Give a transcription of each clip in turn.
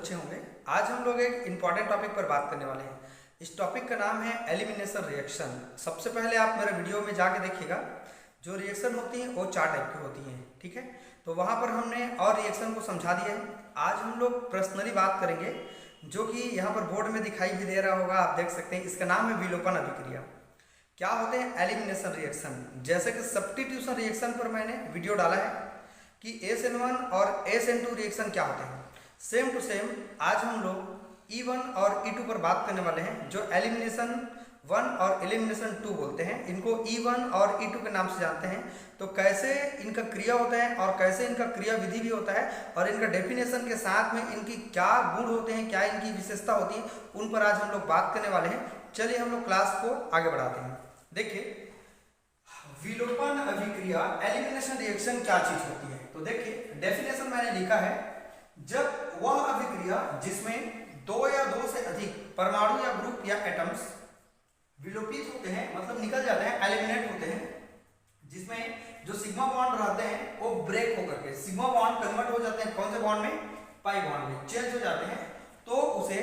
अच्छे होंगे। आज हम लोग एक इम्पॉर्टेंट टॉपिक पर बात करने वाले हैं। इस टॉपिक का नाम है एलिमिनेशन रिएक्शन। सबसे पहले आप मेरे वीडियो में जाके देखिएगा, जो रिएक्शन होती हैं वो 4 टाइप की होती हैं, ठीक है। तो वहाँ पर हमने और रिएक्शन को समझा दिया है। आज हम लोग पर्सनली बात करेंगे, जो कि यहाँ पर बोर्ड में दिखाई भी दे रहा होगा, आप देख सकते हैं। इसका नाम है विलोपन अभिक्रिया। क्या होते हैं एलिमिनेशन रिएक्शन। जैसे कि सब्स्टिट्यूशन रिएक्शन पर मैंने वीडियो डाला है कि SN1 और SN2 रिएक्शन क्या होते हैं। सेम टू सेम आज हम लोग E1 और E2 पर बात करने वाले हैं, जो एलिमिनेशन 1 और एलिमिनेशन 2 बोलते हैं। इनको E1 और E2 के नाम से जानते हैं। तो कैसे इनका क्रिया होता है और कैसे इनका क्रिया विधि भी होता है, और इनका डेफिनेशन के साथ में इनकी क्या गुण होते हैं, क्या इनकी विशेषता होती है, उन पर आज हम लोग बात करने वाले हैं। चलिए हम लोग क्लास को आगे बढ़ाते हैं। देखिए, विलोपन अभिक्रिया एलिमिनेशन रिएक्शन क्या चीज होती है। तो देखिए, डेफिनेशन मैंने लिखा है, जब वह अभिक्रिया जिसमें 2 या 2 से अधिक परमाणु या ग्रुप या एटम्स विलोपित होते हैं, मतलब निकल जाते हैं, एलिमिनेट होते हैं, जिसमें जो सिग्मा बॉन्ड रहते हैं वो ब्रेक होकर के सिग्मा बॉन्ड कन्वर्ट हो जाते हैं कौन से बॉन्ड में, पाई बॉन्ड में चेंज हो जाते हैं, तो उसे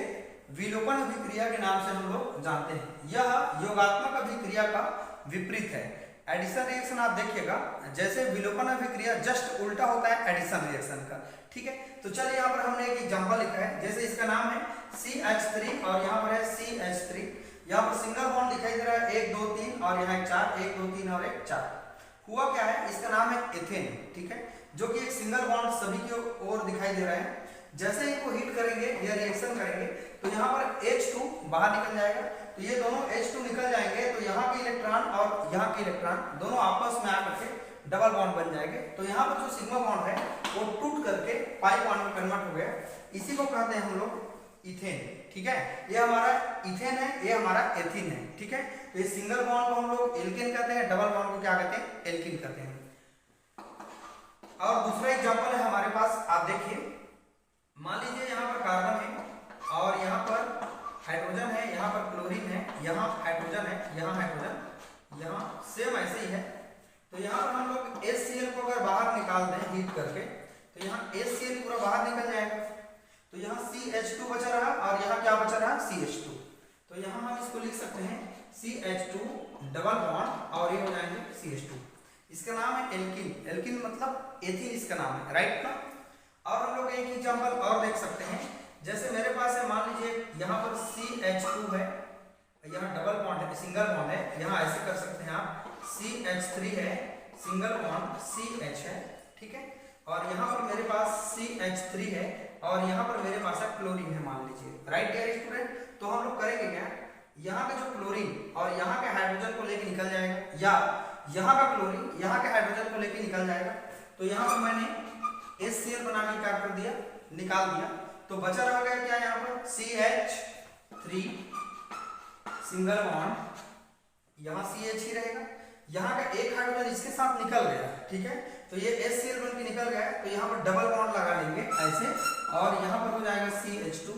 विलोपन अभिक्रिया के नाम से हम लोग जानते हैं। यह योगात्मक अभिक्रिया का विपरीत है। एडिशन रिएक्शन आप देखिएगा, जैसे विलोपन अभिक्रिया जस्ट उल्टा होता है एडिशन रिएक्शन का, ठीक है। तो चलिए यहाँ पर हमने एक एग्जांपल लिखा है, जैसे इसका नाम है CH3 और यहाँ पर है CH3। यहाँ पर सिंगल बॉन्ड दिखाई दे रहा है 1 2 3 और यहाँ एक 4, 1 2 3 और एक 4। हुआ क्या है, इसका नाम है एथेन, ठीक है, जो कि एक सिंगल बॉन्ड सभी की ओर दिखाई दे रहा है। जैसे इनको हीट करेंगे या रिएक्शन करेंगे तो यहाँ पर H2 बाहर निकल जाएगा, तो ये दोनों H2 निकल जाएंगे, तो यहाँ के इलेक्ट्रॉन और यहाँ के इलेक्ट्रॉन दोनों आपस में आकर के डबल बॉन्ड बन जाएंगे। तो यहाँ पर जो सिग्मा बॉन्ड है वो टूट करके पाई बॉन्ड में कन्वर्ट हो गया। इसी को कहते हैं हम लोग इथेन, ठीक है। ये हमारा इथेन है, ये हमारा एथीन है, ठीक है। तो ये सिंगल बॉन्ड को हम लोग एल्केन कहते हैं, डबल बॉन्ड को क्या कहते हैं, एल्कीन कहते हैं। और दूसरा एग्जांपल है हमारे पास, आप देखिए, मान लीजिए यहाँ पर कार्बन है और यहाँ पर हाइड्रोजन है, यहाँ पर क्लोरीन है, यहाँ हाइड्रोजन है, यहाँ हाइड्रोजन, यहाँ सेम ऐसे ही है। तो यहाँ पर हम लोग HCl को अगर बाहर निकाल दें हीट करके, तो यहाँ HCl पूरा बाहर निकल जाएगा। तो यहाँ CH2 बचा रहा और यहाँ क्या बचा रहा, CH2। तो यहाँ हम इसको लिख सकते हैं CH2 डबल बॉन्ड और ये हो जाएंगे CH2। इसका नाम है एल्कीन। एल्कीन मतलब एथीन इसका नाम है, राइट ना। और हम लोग एक एग्जांपल और देख सकते हैं, जैसे मेरे पास है, मान लीजिए यहाँ पर CH2 है, यहाँ डबल बॉन्ड है, सिंगल बॉन्ड है, यहाँ ऐसे कर सकते हैं आप, CH3 है, सिंगल बॉन्ड CH है, ठीक है। और यहाँ पर मेरे पास CH3 है और यहाँ पर मेरे पास है क्लोरीन है, मान लीजिए, राइट डियर स्टूडेंट। तो हम लोग करेंगे क्या, यहाँ का जो क्लोरीन और यहाँ के हाइड्रोजन को लेके निकल जाएगा, या यहाँ का क्लोरीन यहाँ के हाइड्रोजन को लेके निकल जाएगा। तो यहाँ पर मैंने HCl बना के क्या कर दिया, निकाल दिया। तो बचा रह गया क्या, यहाँ पर CH3 सिंगल बॉन्ड, यहाँ CH ही रहेगा, यहाँ का एक हाइड्रोजन इसके साथ निकल गया, ठीक है। तो ये HCl बन के निकल गया, तो यहाँ पर डबल बॉन्ड लगा लेंगे ऐसे, और यहाँ पर हो जाएगा CH2।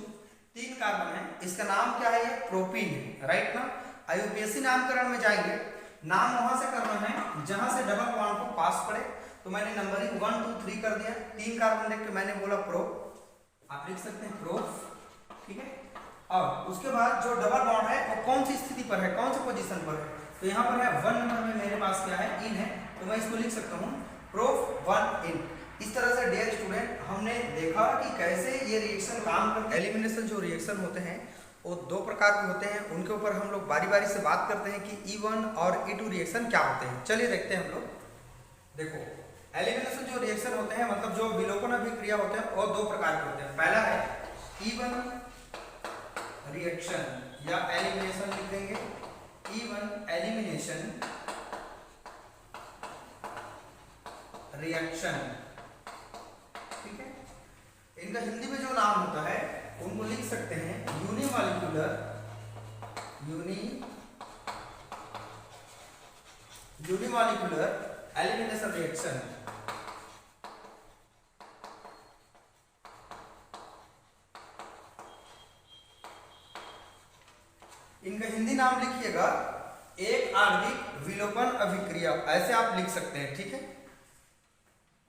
3 कार्बन है, इसका नाम क्या है, ये प्रोपीन है, राइट ना। IUPAC नामकरण में जाएंगे, नाम वहां से करना है जहां से डबल बॉन्ड को पास पड़े। तो मैंने नंबरिंग 1 2 3 कर दिया। 3 कार्बन देख के मैंने बोला प्रो, आप लिख सकते हैं प्रोफ, ठीक है। और उसके बाद जो डबल बॉन्ड है वो कौन सी स्थिति पर है, कौन सी पोजीशन पर है, तो यहाँ पर है 1 नंबर में मेरे पास क्या है, इन है, तो मैं इसको लिख सकता हूँ प्रोफ 1 इन। इस तरह से डियर स्टूडेंट हमने देखा कि कैसे ये रिएक्शन काम करते हैं। एलिमिनेशन जो रिएक्शन होते हैं वो 2 प्रकार के होते हैं, उनके ऊपर हम लोग बारी बारी से बात करते हैं कि E1 और E2 रिएक्शन क्या होते हैं। चलिए देखते हैं हम लोग। देखो, एलिमिनेशन जो रिएक्शन होते हैं, मतलब जो विलोपन अभिक्रिया होते हैं, वो 2 प्रकार के होते हैं। पहला है E1 रिएक्शन या एलिमिनेशन लिखेंगे, E1 एलिमिनेशन रिएक्शन, ठीक है। इनका हिंदी में जो नाम होता है उनको लिख सकते हैं यूनिमॉलिक्यूलर एलिमिनेशन रिएक्शन। इनका हिंदी नाम लिखिएगा एक आणविक विलोपन अभिक्रिया, ऐसे आप लिख सकते हैं, ठीक है।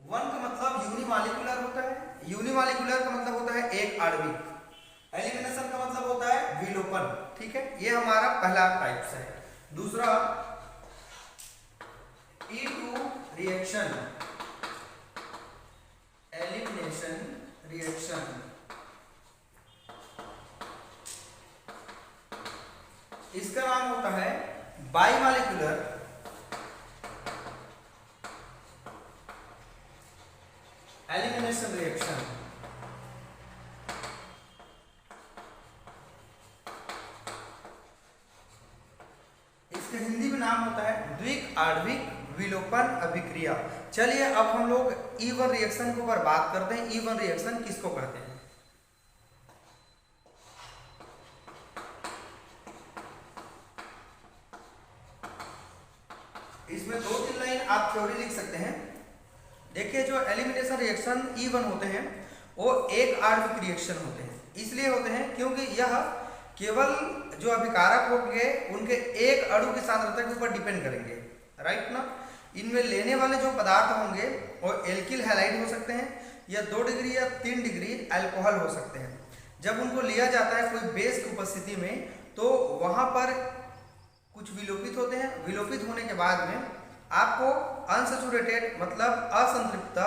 1 का मतलब यूनिमॉलिक्यूलर होता है यूनिमॉलिक्यूलर का मतलब होता है एक आणविक, एलिमिनेशन का मतलब होता है विलोपन। ठीक है, ये हमारा पहला टाइप्स है। दूसरा E2 रिएक्शन, एलिमिनेशन रिएक्शन। इसका नाम होता है बाइमॉलिक्यूलर एलिमिनेशन रिएक्शन। इसका हिंदी में नाम होता है द्विक आणविक विलोपन अभिक्रिया। चलिए अब हम लोग E1 रिएक्शन के ऊपर बात करते हैं। E1 रिएक्शन किसको कहते हैं? इसमें 2-3 लाइन आप थ्योरी लिख सकते हैं। देखिए, जो एलिमिनेशन रिएक्शन E1 होते हैं वो एक आणविक रिएक्शन होते हैं। इसलिए होते हैं क्योंकि यह केवल जो अभिकारक होंगे उनके एक अणु की सांद्रता के ऊपर डिपेंड करेंगे, राइट ना। इनमें लेने वाले जो पदार्थ होंगे वो एल्किल हैलाइड हो सकते हैं या 2 डिग्री या 3 डिग्री अल्कोहल हो सकते हैं। जब उनको लिया जाता है कोई बेस की उपस्थिति में तो वहां पर कुछ विलोपित होते हैं। विलोपित होने के बाद में आपको अनसैचुरेटेड मतलब असंतृप्त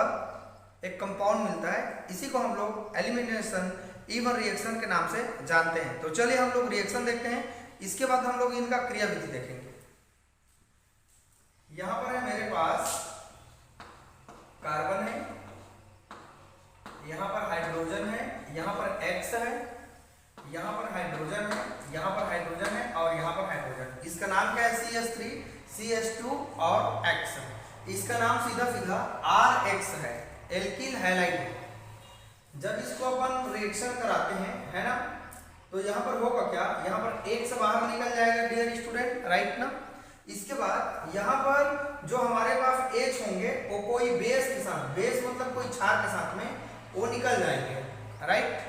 एक कंपाउंड मिलता है। इसी को हम लोग एलिमिनेशन E1 रिएक्शन के नाम से जानते हैं। तो चलिए हम लोग रिएक्शन देखते हैं, इसके बाद हम लोग इनका क्रियाविधि देखेंगे। यहां पर है मेरे पास कार्बन है, यहां पर हाइड्रोजन है, यहां पर X है, यहां पर हाइड्रोजन है, यहां पर हाइड्रोजन है और यहां पर हाइड्रोजन। इसका नाम क्या है? CH3 CH2 और X है। इसका नाम सीधा सीधा RX है, एल्किल हैलाइड है। जब इसको अपन रिएक्शन कराते हैं, है ना, तो यहाँ पर होगा क्या? यहाँ पर एक से बाहर निकल जाएगा डियर स्टूडेंट, राइट ना। इसके बाद यहाँ पर जो हमारे पास H होंगे वो कोई बेस के साथ, बेस मतलब कोई क्षार के साथ में वो निकल जाएंगे, राइट।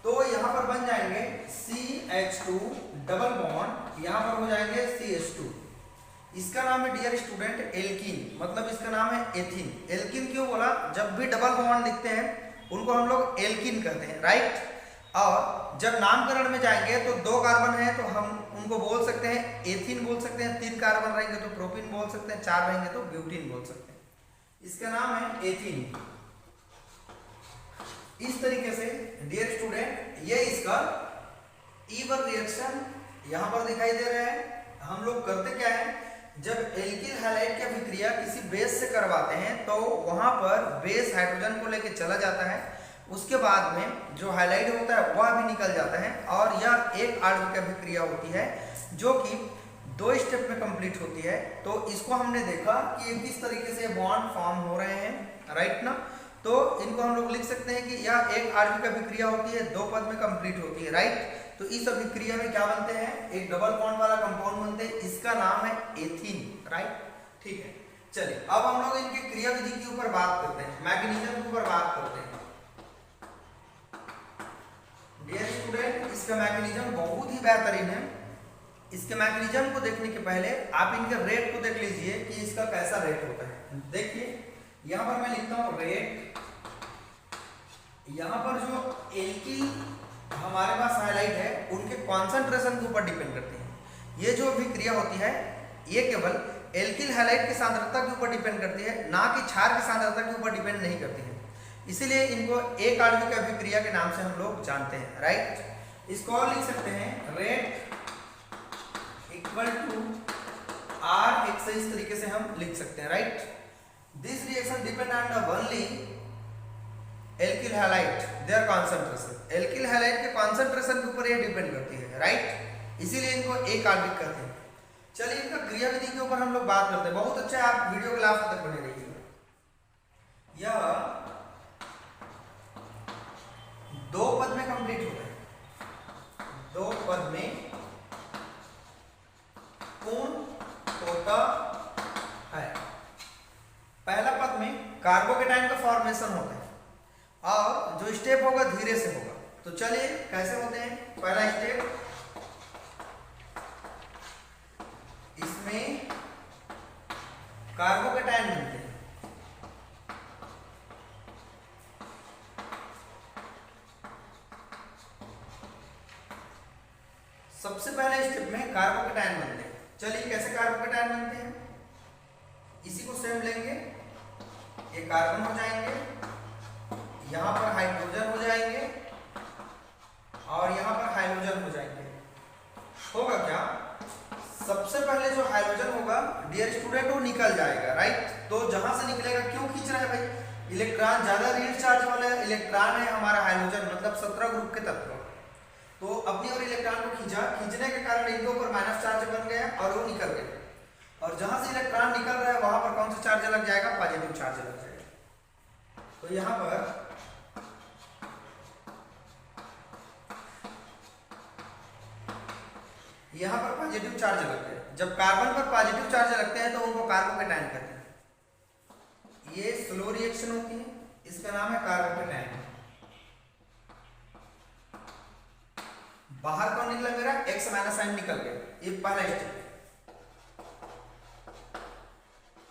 तो यहाँ पर बन जाएंगे CH2 डबल बॉन्ड, यहाँ पर हो जाएंगे CH2। इसका नाम है डियर स्टूडेंट एल्कीन, मतलब इसका नाम है एथीन। एल्कीन क्यों बोला? जब भी डबल बॉन्ड दिखते हैं उनको हम लोग एल्कीन कहते हैं, राइट। और जब नामकरण में जाएंगे तो 2 कार्बन है तो हम उनको बोल सकते हैं एथीन बोल सकते हैं, 3 कार्बन रहेंगे तो प्रोपीन बोल सकते हैं, 4 रहेंगे तो ब्यूटीन बोल सकते हैं। इसका नाम है एथीन। इस तरीके से डियर स्टूडेंट ये इसका E1 रिएक्शन यहां पर दिखाई दे रहा है। हम लोग करते क्या है, जब एल्किल हैलाइड की अभिक्रिया किसी बेस से करवाते हैं तो वहां पर बेस हाइड्रोजन को लेकर चला जाता है। उसके बाद में जो हैलाइड होता है वह भी निकल जाता है और यह एक आणविक अभिक्रिया होती है जो कि 2 स्टेप में कंप्लीट होती है। तो इसको हमने देखा कि किस तरीके से बॉन्ड फॉर्म हो रहे हैं, राइट ना। तो इनको हम लोग लिख सकते हैं कि यह एक आणविक अभिक्रिया होती है, 2 पद में कंप्लीट होती है, राइट। तो इस अभिक्रिया में क्या बनते हैं? एक डबल बॉन्ड वाला कंपाउंड बनते हैं, इसका नाम है एथीन, राइट। ठीक है, चलिए अब हम लोग इनकी क्रियाविधि के ऊपर बात करते हैं, मैकेनिज्म के ऊपर बात करते हैं। डियर स्टूडेंट, इसका मैकेनिज्म बहुत ही बेहतरीन है। इसके मैकेनिज्म को देखने के पहले आप इनके रेट को देख लीजिए कि इसका कैसा रेट होता है। देखिए यहां पर मैं लिखता हूं रेट। यहां पर जो एल्किल हमारे पास हाइलाइट है उनके कॉन्सेंट्रेशन के ऊपर डिपेंड करती है। ये जो अभिक्रिया होती है ये केवल एल्किल हैलाइड की सांद्रता के ऊपर डिपेंड करती है, ना कि क्षार की सांद्रता के ऊपर डिपेंड नहीं करती है। इसीलिए इनको एक आणविक अभिक्रिया के नाम से हम लोग जानते हैं, राइट। इसको और लिख सकते हैं रेट इक्वल टू RX, इस तरीके से हम लिख सकते हैं, right. This reaction depend on the only alkyl halide their concentration. Alkyl halide के कॉन्सेंट्रेशन के ऊपर ये डिपेंड करती है, राइट। इसीलिए इनको एक आणविक कहते हैं। चलिए इनका क्रियाविधि के ऊपर हम लोग बात करते हैं। बहुत अच्छा, आप वीडियो के लास्ट तक बने रहिएगा। यह 2 पद में कंप्लीट होता है, 2 पद में पूर्ण होता है। पहला पद में कार्बोकेटाइन का फॉर्मेशन होता है और जो स्टेप होगा धीरे से होगा। तो चलिए कैसे होते हैं। पहला स्टेप, इसमें कार्बोकेटाइन मिलते हैं, पहले स्टेप में कार्बोकेटायन बनते हैं। चलिए कैसे कार्बोकेटायन बनते हैं, इसी को सेम लेंगे, ये कार्बन हो जाएंगे, यहाँ पर हाइड्रोजन हो जाएंगे और यहाँ पर हाइड्रोजन हो जाएंगे। होगा क्या, सबसे पहले जो हाइड्रोजन होगा डियर स्टूडेंट वो निकल जाएगा, राइट। तो जहां से निकलेगा, क्यों खींच रहा है भाई, इलेक्ट्रॉन ज्यादा ऋण चार्ज वाला इलेक्ट्रॉन है हमारा हाइड्रोजन, मतलब 17 ग्रुप के तत्व, तो अपनी और इलेक्ट्रॉन को खींचा, खींचने के कारण इनके ऊपर माइनस चार्ज बन गया और वो निकल गए। और जहां से इलेक्ट्रॉन निकल रहा है वहां पर कौन सा चार्ज लग जाएगा, पॉजिटिव चार्ज लग जाएगा। तो यहाँ पर पॉजिटिव चार्ज लगते हैं। जब कार्बन पर पॉजिटिव चार्ज लगते हैं तो उनको कार्बोकेटायन कहते हैं। ये स्लो रिएक्शन होती है, इसका नाम है कार्बोकेटायन। बाहर कौन निकला मेरा, X माइनस आयन निकल गया, ये पहला स्टेप।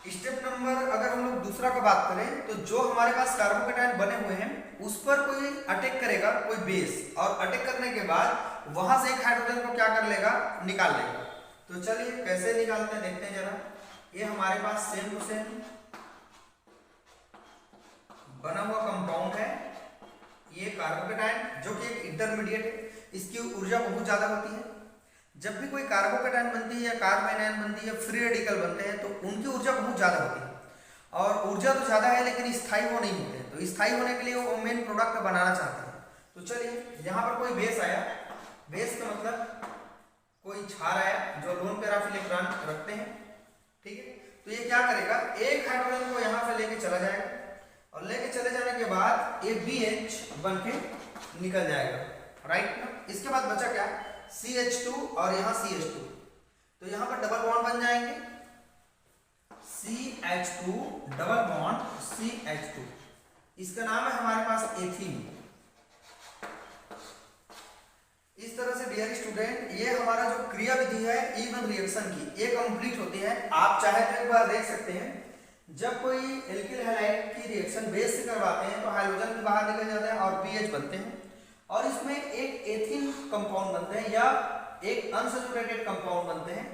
स्टेप नंबर अगर हम लोग दूसरा का बात करें तो जो हमारे पास कार्बोकेटायन बने हुए हैं उस पर कोई अटैक करेगा, कोई बेस, और अटैक करने के बाद वहां से एक हाइड्रोजन को क्या कर लेगा, निकाल लेगा। तो चलिए कैसे निकालते हैं देखते हैं जरा। ये हमारे पास सेम टू सेम बना हुआ कंपाउंड है, ये कार्बोकेटायन जो कि एक इंटरमीडिएट है, इसकी ऊर्जा बहुत ज्यादा होती है। जब भी कोई कार्बोकेटायन बनती है या कार्बाइन आयन बनती है, फ्री रेडिकल बनते हैं, तो उनकी ऊर्जा बहुत ज्यादा होती है। और ऊर्जा तो ज्यादा है लेकिन स्थायी वो नहीं होते, तो स्थायी होने के लिए वो मेन प्रोडक्ट बनाना चाहते हैं। तो चलिए यहाँ पर कोई बेस आया, बेस का मतलब कोई क्षार आया जो लोन पेयर ऑफ इलेक्ट्रॉन रखते हैं, ठीक है। तो ये क्या करेगा, एक हाइड्रोजन को यहाँ से लेके चला जाएगा और लेके चले जाने के बाद ये BH बन के निकल जाएगा, राइट ना। इसके बाद बचा क्या, CH2 और यहाँ CH2, तो यहाँ पर डबल बॉन्ड बन जाएंगे, CH2 डबल बॉन्ड CH2, इसका नाम है हमारे पास एथीन। इस तरह से डियर स्टूडेंट ये हमारा जो क्रिया विधि है इवन रिएक्शन की, ये कंप्लीट होती है। आप चाहे तो एक बार देख सकते हैं, जब कोई एल्किल हैलाइड की रिएक्शन बेस से करवाते हैं तो हाइड्रोजन भी बाहर निकल जाते हैं और BH बनते हैं, और इसमें एक एथिन कंपाउंड बनते हैं या एक अनसैचुरेटेड कंपाउंड बनते हैं,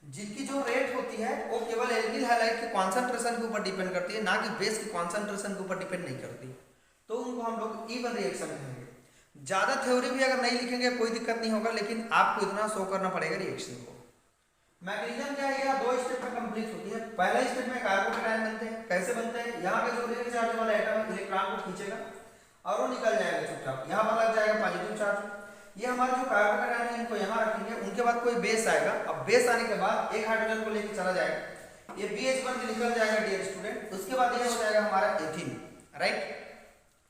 जिनकी जो रेट होती है वो केवल एल्किल हैलाइड के कॉन्सेंट्रेशन के ऊपर डिपेंड करती है, ना कि बेस के कॉन्सेंट्रेशन के ऊपर डिपेंड नहीं करती। तो उनको हम लोग इवन रिएक्शन कहेंगे। ज्यादा थ्योरी भी अगर नहीं लिखेंगे कोई दिक्कत नहीं होगा, लेकिन आपको इतना शो करना पड़ेगा रिएक्शन को। मैकेनिज्म क्या है, दो स्टेप में कंप्लीट होती है। पहला स्टेप में कार्बोकेटायन बनते हैं। कैसे बनते हैं, यहाँ पे जो ऋण चार्ज वाला एटम इलेक्ट्रॉन को खींचेगा और वो निकल जाएगा चुपचाप, यहाँ पर लग जाएगा पॉजिटिव चार्ज। ये हमारे जो कार्बोकेटायन है इनको यहाँ रखेंगे, उनके बाद कोई बेस आएगा। अब बेस आने के बाद एक हाइड्रोजन को लेकर चला जाएगा, ये BH बन के निकल जाएगा डियर स्टूडेंट। उसके बाद ये हो जाएगा हमारा एथीन, राइट।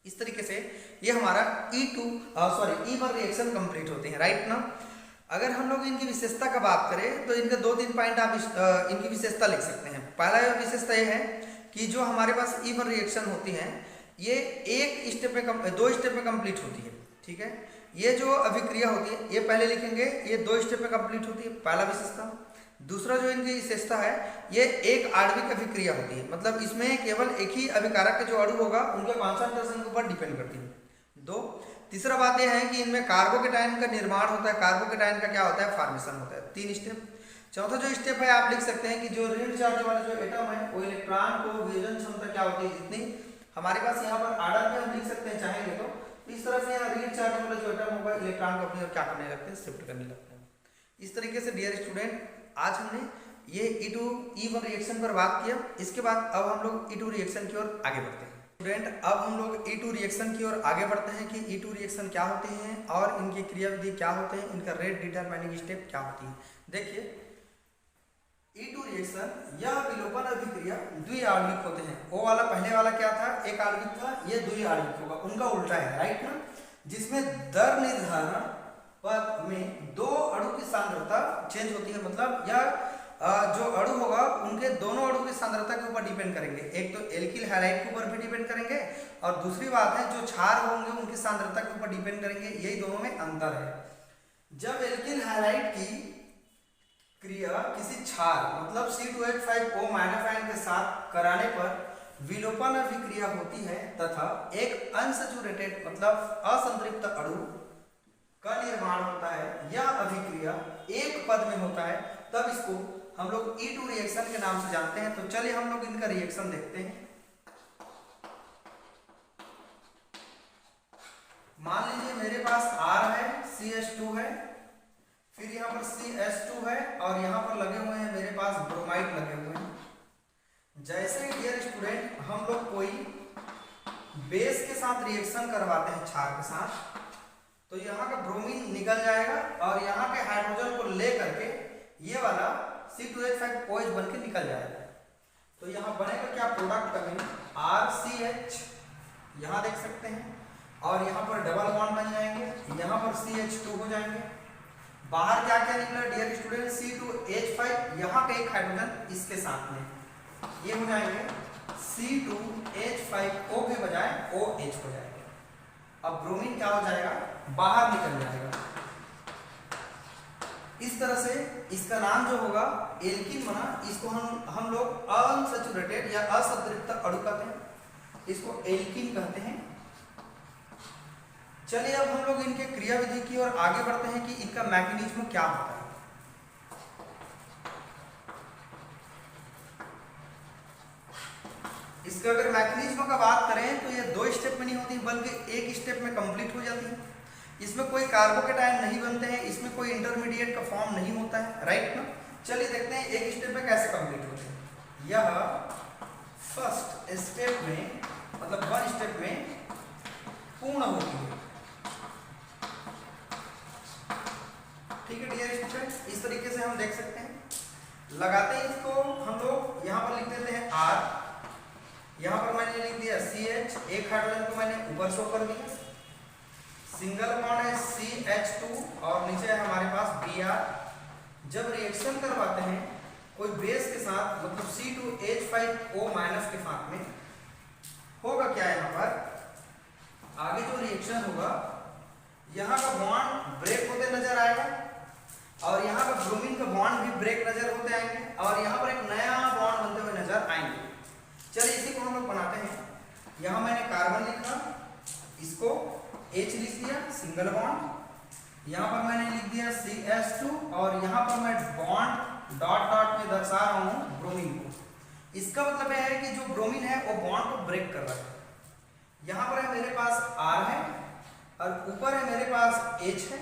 इस तरीके से ये हमारा इवन रिएक्शन कंप्लीट होते हैं, राइट ना। अगर हम लोग इनकी विशेषता का बात करें तो इनके 2-3 पॉइंट आप इनकी विशेषता लिख सकते हैं। पहला विशेषता ये है कि जो हमारे पास इवन रिएक्शन होती है ये एक स्टेप में 2 स्टेप में कंप्लीट होती है, ठीक है। ये जो अभिक्रिया होती है ये पहले लिखेंगे, ये 2 स्टेप में कंप्लीट होती है, पहला विशेषता। दूसरा जो इनकी विशेषता है ये एक आणविक अभिक्रिया होती है, मतलब इसमें केवल एक ही अभिकारक के जो अणु होगा उनके कॉन्सेंट्रेशन के ऊपर डिपेंड करती है। 2, तीसरा बात यह है कि इनमें कार्बोकेटायन का निर्माण होता है, कार्बोकेटायन का क्या होता है, फॉर्मेशन होता है। 3 स्टेप। चौथा जो स्टेप है आप लिख सकते हैं कि जो ऋण चार्ज वाला जो एटम है वो इलेक्ट्रॉन को विभाजन क्षमता क्या होती है, जितनी हमारे पास यहाँ पर आर्डर में हम लिख सकते हैं चाहेंगे तो। इस तरह से यहाँ ऋण चार्ज वाला जो एटम होगा इलेक्ट्रॉन को अपनी ओर क्या करने लगते हैं, शिफ्ट करने लगते हैं। इस तरीके से डियर स्टूडेंट आज हमने ये E2 इवन रिएक्शन पर बात किया। इसके बाद अब हम लोग E2 रिएक्शन की ओर आगे बढ़ते हैं। स्टूडेंट अब हम लोग E2 रिएक्शन की ओर आगे बढ़ते हैं कि E2 रिएक्शन क्या होते हैं और इनकी क्रियाविधि क्या होते हैं, इनका रेट डिटरमाइनिंग स्टेप क्या होती है। देखिए E2 रिएक्शन यह विलोपन अभिक्रिया द्विआण्विक होते हैं। वो वाला पहले वाला क्या था, एक आणविक था, ये द्विआण्विक होगा, उनका उल्टा है, राइट ना। जिसमें दर निर्धारण पद में 2 अणु की सांद्रता चेंज होती है, मतलब यह जो अणु होगा उनके दोनों अणु की सांद्रता के ऊपर डिपेंड करेंगे। एक तो एल्किल हैलाइड के ऊपर भी डिपेंड करेंगे और दूसरी बात है जो क्षार होंगे उनकी सांद्रता के ऊपर डिपेंड करेंगे। यही दोनों में अंतर है। जब एल्किल हैलाइड की क्रिया किसी क्षार मतलब C2H5O माइनस आयन के साथ कराने पर विलोपन अभिक्रिया होती है तथा एक अनसैचुरेटेड मतलब असंतृप्त अणु का निर्माण होता है, यह अभिक्रिया एक पद में होता है, तब इसको हम लोग E2 रिएक्शन के नाम से जानते हैं। तो चलिए हम लोग इनका रिएक्शन देखते हैं। मान लीजिए मेरे पास R है, CH2 है, फिर यहाँ पर CH2 है और यहाँ पर लगे हुए हैं मेरे पास ब्रोमाइड लगे हुए हैं। जैसे डियर स्टूडेंट हम लोग कोई बेस के साथ रिएक्शन करवाते हैं क्षार के साथ, तो यहाँ का ब्रोमीन निकल जाएगा और यहाँ के हाइड्रोजन को ले करके ये वाला C2H5OH बन के निकल जाएगा। तो यहाँ बनेगा क्या, प्रोडक्ट में RCH यहाँ देख सकते हैं, और यहाँ पर डबल बॉन्ड बन जाएंगे, यहाँ पर CH2 हो जाएंगे। बाहर क्या क्या निकला डियर स्टूडेंट, C2H5, यहाँ का एक हाइड्रोजन इसके साथ में ये हो जाएंगे C2H5O के बजाय OH हो जाएगा। अब ब्रोमीन क्या हो जाएगा, बाहर निकल जाएगा। इस तरह से इसका नाम जो होगा एल्कीन बना। इसको हम लोग अनसैचुरेटेड या असंतृप्त अणु कहते हैं, इसको एल्कीन कहते हैं। चलिए अब हम लोग इनके क्रियाविधि की ओर आगे बढ़ते हैं कि इनका मैकेनिज्म क्या होता है। इसका अगर मैकेनिज्म का बात करें तो ये 2 स्टेप में नहीं होती बल्कि एक स्टेप में कंप्लीट हो जाती है। इसमें कोई कार्बोकेटायन नहीं बनते हैं, इसमें कोई इंटरमीडिएट का फॉर्म नहीं होता है, राइट ना। चलिए देखते हैं एक स्टेप में कैसे कंप्लीट होते हैं। यह फर्स्ट स्टेप में मतलब 1 स्टेप में पूर्ण होती है, ठीक है डियर स्टूडेंट्स। इस तरीके से हम देख सकते हैं। लगाते हैं इसको हम लोग, यहाँ पर लिख देते हैं R, यहाँ पर मैंने लिख दिया CH, एक हाइड्रोजन को मैंने ऊपर शो कर दिया, सिंगल बॉन्ड है CH2 और नीचे है हमारे पास Br। जब रिएक्शन करवाते हैं कोई बेस के साथ मतलब C2H5O- के साथ में, होगा क्या, यहाँ पर आगे जो रिएक्शन होगा यहाँ का बॉन्ड ब्रेक होते नजर आएगा और यहाँ का ब्रोमीन का बॉन्ड भी ब्रेक नजर होते आएंगे और यहाँ पर एक नया बॉन्ड बनते हुए नजर आएंगे। चलिए इसी को हम लोग बनाते हैं। यहाँ मैंने कार्बन लिखा, इसको H लिख दिया सिंगल बॉन्ड, यहाँ पर मैंने लिख दिया CH2 और यहाँ पर मैं बॉन्ड डॉट डॉट में दर्शा रहा हूँ ब्रोमीन को। इसका मतलब यह है कि जो ब्रोमीन है वो बॉन्ड को ब्रेक कर रहा है। यहाँ पर है मेरे पास R है और ऊपर है मेरे पास H है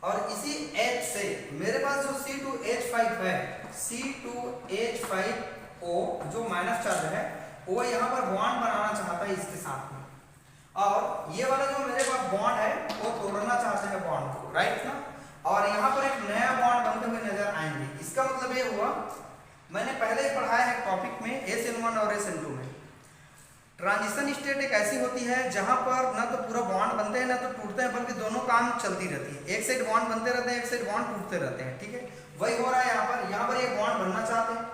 और इसी H से मेरे पास जो C2H5 है, C2H5O जो माइनस चार्ज है वो यहाँ पर बॉन्ड बनाना चाहता है इसके साथ में, और ये वाला जो मेरे पास बॉन्ड है वो तोड़ना चाहते हैं बॉन्ड को, राइट ना। और यहाँ पर एक नया बॉन्ड बनते हुए नजर आएंगे। इसका मतलब ये हुआ, मैंने पहले ही पढ़ाया है टॉपिक में SN1 और SN2 में, ट्रांजिशन स्टेट एक ऐसी होती है जहां पर ना तो पूरा बॉन्ड बनते हैं ना तो टूटते हैं, बल्कि दोनों काम चलती रहती है। एक साइड बॉन्ड बनते रहते हैं, एक साइड बॉन्ड टूटते रहते हैं, ठीक है। वही हो रहा है यहाँ पर एक बॉन्ड बनना चाहते हैं,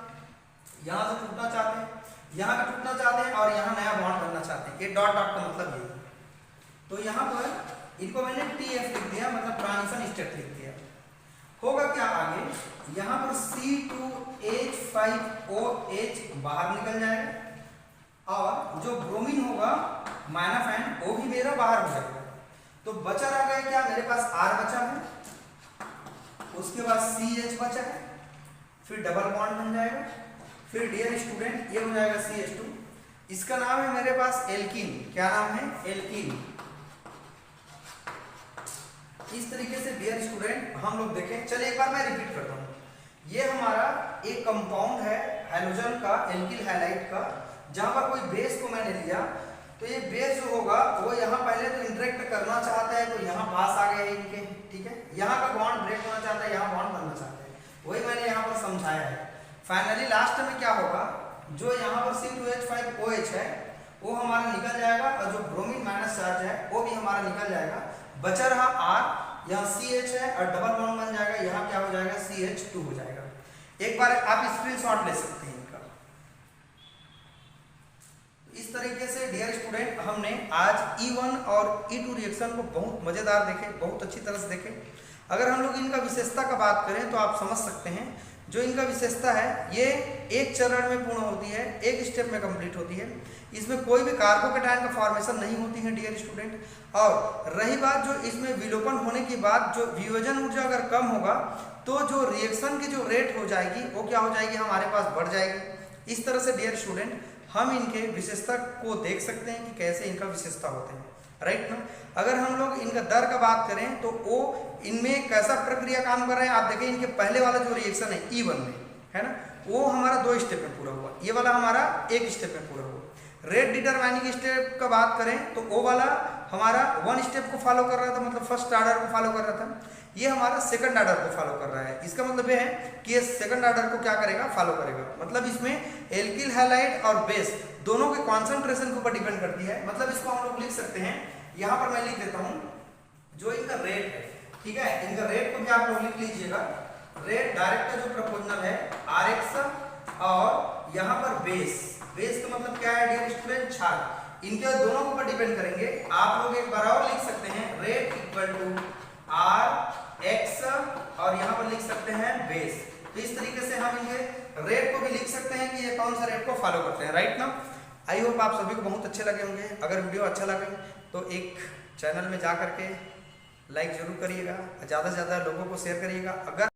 यहाँ से टूटना चाहते हैं, यहाँ का टूटना चाहते हैं और यहाँ नया बॉन्ड बनना चाहते हैं। ये डॉट डॉट का मतलब ये। तो यहाँ पर इनको मैंने TF लिख दिया, मतलब ट्रांजिशन स्टेट लिख दिया। होगा क्या आगे, यहाँ पर C2H5OH बाहर निकल जाएगा और जो ब्रोमीन होगा माइनस आयन वो भी मेरा बाहर हो जाएगा। तो बचा रह गया क्या, मेरे पास R बचा है, उसके बाद CH बचा है, फिर डबल बॉन्ड बन जाएगा, फिर डियर स्टूडेंट ये हो जाएगा CH2। इसका नाम है मेरे पास एल्कीन। क्या नाम है, एल्कीन। इस तरीके से डियर स्टूडेंट हम लोग देखें। चलिए एक बार मैं रिपीट करता हूँ। ये हमारा एक कंपाउंड है हाइड्रोजन का, एल्किल हैलाइड का, जहां पर कोई बेस को मैंने लिया तो ये बेस जो होगा वो यहाँ पहले तो इंटरेक्ट करना चाहता है, तो यहाँ पास आ गए इनके, ठीक है। यहाँ का बॉन्ड ब्रेक होना चाहता है, यहाँ बॉन्ड बनना चाहता है, वही मैंने यहाँ पर समझाया है। फाइनली लास्ट में क्या होगा, जो यहाँ पर C2H5OH है वो हमारा निकल जाएगा और जो ब्रोमीन माइनस चार्ज है वो भी हमारा निकल जाएगा। बचा रहा R, यहाँ CH है और डबल बॉन्ड बन जाएगा, यहाँ क्या हो जाएगा, CH2 हो जाएगा। एक बार आप स्क्रीनशॉट ले सकते हैं इनका। इस तरीके से डियर स्टूडेंट हमने आज E1 और E2 रिएक्शन को बहुत मजेदार देखे, बहुत अच्छी तरह से देखे। अगर हम लोग इनका विशेषता का बात करें तो आप समझ सकते हैं जो इनका विशेषता है ये एक चरण में पूर्ण होती है, एक स्टेप में कंप्लीट होती है। इसमें कोई भी कार्बोकेटायन का फॉर्मेशन नहीं होती है डियर स्टूडेंट। और रही बात जो इसमें विलोपन होने के बाद जो वियोजन ऊर्जा अगर कम होगा तो जो रिएक्शन की जो रेट हो जाएगी वो क्या हो जाएगी, हमारे पास बढ़ जाएगी। इस तरह से डियर स्टूडेंट हम इनके विशेषता को देख सकते हैं कि कैसे इनका विशेषता होते हैं, राइट ना। अगर हम लोग इनका दर का बात करें तो वो इनमें कैसा प्रक्रिया काम कर रहे हैं, आप देखें इनके पहले वाला जो रिएक्शन है E1 में है ना, वो हमारा 2 स्टेप में पूरा हुआ, ये वाला हमारा 1 स्टेप में पूरा हुआ। रेट डिटरमाइनिंग स्टेप का बात करें तो वो वाला हमारा 1 स्टेप को फॉलो कर रहा था, मतलब फर्स्ट ऑर्डर को फॉलो कर रहा था। ये हमारा सेकंड ऑर्डर को फॉलो कर रहा है। इसका मतलब ये है कि ये सेकंड ऑर्डर को क्या करेगा, फॉलो करेगा। मतलब इसमें एल्किल हैलाइड और बेस दोनों के कॉन्सेंट्रेशन के ऊपर डिपेंड करती है। मतलब इसको हम लोग लिख सकते हैं, यहाँ पर मैं लिख देता हूँ जो इनका रेट है, ठीक है, इनका रेट को भी आप लोग लिख लीजिएगा। रेट डायरेक्ट का जो प्रोपोर्शनल है Rx और यहाँ पर बेस का मतलब क्या है डियर स्टूडेंट, छाल। इनके दोनों के ऊपर डिपेंड करेंगे। आप लोग एक बार और लिख सकते हैं रेट इक्वल टू Rx और यहाँ पर लिख सकते हैं बेस। तो इस तरीके से हम इनके रेट को भी लिख सकते हैं कि ये कौन सा रेट को फॉलो करते हैं, राइट ना। आई होप आप सभी को बहुत अच्छे लगे होंगे। अगर वीडियो अच्छा लगे तो एक चैनल में जा करके लाइक जरूर करिएगा, ज़्यादा से ज़्यादा लोगों को शेयर करिएगा। अगर